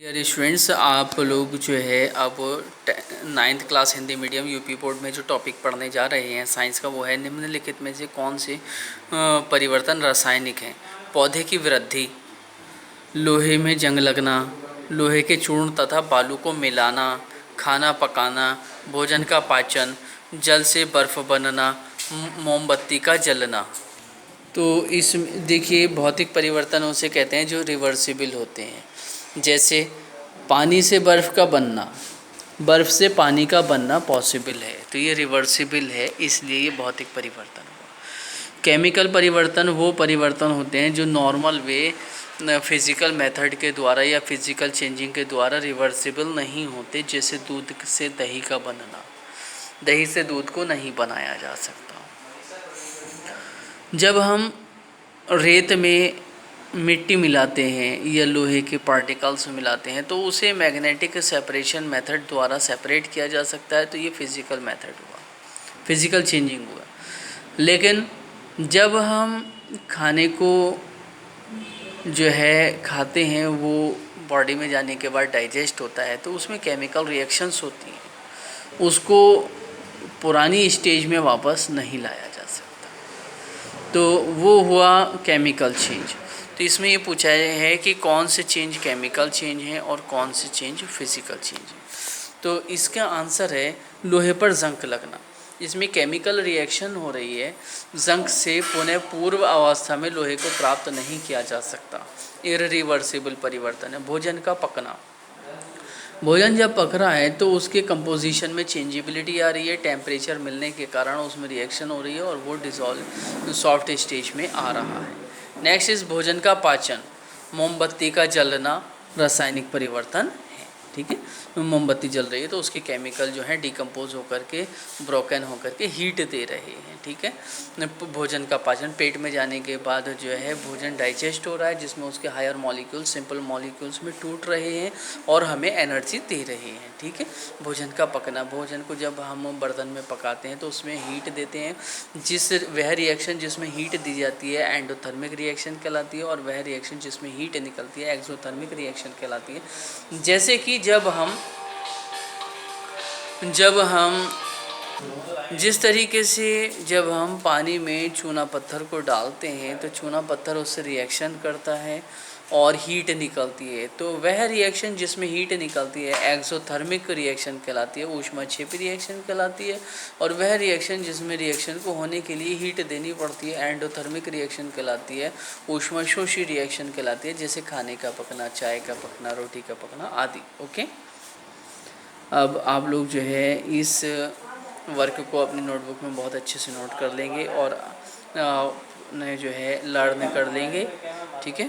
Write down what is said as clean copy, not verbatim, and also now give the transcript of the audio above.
Dear students, आप लोग जो है अब 9th class Hindi medium UP board में जो टॉपिक पढ़ने जा रहे हैं साइंस का, वो है निम्नलिखित में से कौन से परिवर्तन रासायनिक हैं। पौधे की वृद्धि, लोहे में जंग लगना, लोहे के चूर्ण तथा बालू को मिलाना, खाना पकाना, भोजन का पाचन, जल से बर्फ बनना, मोमबत्ती का जलना। तो इस देखिए, भौतिक परिवर्तन उसे कहते हैं जो रिवर्सिबल होते हैं। जैसे पानी से बर्फ़ का बनना, बर्फ़ से पानी का बनना पॉसिबल है, तो ये रिवर्सिबल है, इसलिए ये भौतिक परिवर्तन हुआ। केमिकल परिवर्तन वो परिवर्तन होते हैं जो नॉर्मल वे फिज़िकल मेथड के द्वारा या फिज़िकल चेंजिंग के द्वारा रिवर्सिबल नहीं होते। जैसे दूध से दही का बनना, दही से दूध को नहीं बनाया जा सकता। जब हम रेत में मिट्टी मिलाते हैं या लोहे के पार्टिकल्स मिलाते हैं तो उसे मैग्नेटिक सेपरेशन मेथड द्वारा सेपरेट किया जा सकता है, तो ये फिज़िकल मेथड हुआ, फिज़िकल चेंजिंग हुआ। लेकिन जब हम खाने को जो है खाते हैं, वो बॉडी में जाने के बाद डाइजेस्ट होता है, तो उसमें केमिकल रिएक्शंस होती हैं, उसको पुरानी स्टेज में वापस नहीं लाया जा सकता, तो वो हुआ केमिकल चेंज। तो इसमें ये पूछा है कि कौन से चेंज केमिकल चेंज हैं और कौन से चेंज फिज़िकल चेंज हैं। तो इसका आंसर है लोहे पर जंग लगना। इसमें केमिकल रिएक्शन हो रही है, जंग से पुनः पूर्व अवस्था में लोहे को प्राप्त नहीं किया जा सकता, इररिवर्सिबल परिवर्तन है। भोजन का पकना, भोजन जब पक रहा है तो उसके कंपोजिशन में चेंजेबिलिटी आ रही है, टेम्परेचर मिलने के कारण उसमें रिएक्शन हो रही है और वो डिज़ोल्व सॉफ्ट स्टेज में आ रहा है। नेक्स्ट इस भोजन का पाचन, मोमबत्ती का जलना रासायनिक परिवर्तन है। ठीक है, मोमबत्ती जल रही है तो उसके केमिकल जो है डिकम्पोज होकर के, ब्रोकन होकर के हीट दे रहे हैं। ठीक है, भोजन का पाचन, पेट में जाने के बाद जो है भोजन डाइजेस्ट हो रहा है, जिसमें उसके हायर मॉलिक्यूल्स सिंपल मॉलिक्यूल्स में टूट रहे हैं और हमें एनर्जी दे रहे हैं। ठीक है, भोजन का पकना, भोजन को जब हम बर्तन में पकाते हैं तो उसमें हीट देते हैं, वह रिएक्शन जिसमें हीट दी जाती है एंडोथर्मिक रिएक्शन कहलाती है, और वह रिएक्शन जिसमें हीट निकलती है एक्सोथर्मिक रिएक्शन कहलाती है। जैसे कि जब हम जिस तरीके से जब हम पानी में चूना पत्थर को डालते हैं तो चूना पत्थर उससे रिएक्शन करता है और हीट निकलती है, तो वह रिएक्शन जिसमें हीट निकलती है एक्सोथर्मिक रिएक्शन कहलाती है, ऊष्माक्षेपी रिएक्शन कहलाती है। और वह रिएक्शन जिसमें रिएक्शन को होने के लिए हीट देनी पड़ती है एंडोथर्मिक रिएक्शन कहलाती है, ऊष्माशोषी रिएक्शन कहलाती है, जैसे खाने का पकना, चाय का पकना, रोटी का पकना आदि। ओके, अब आप लोग जो है इस वर्क को अपनी नोटबुक में बहुत अच्छे से नोट कर लेंगे और जो है लर्न कर लेंगे। ठीक है।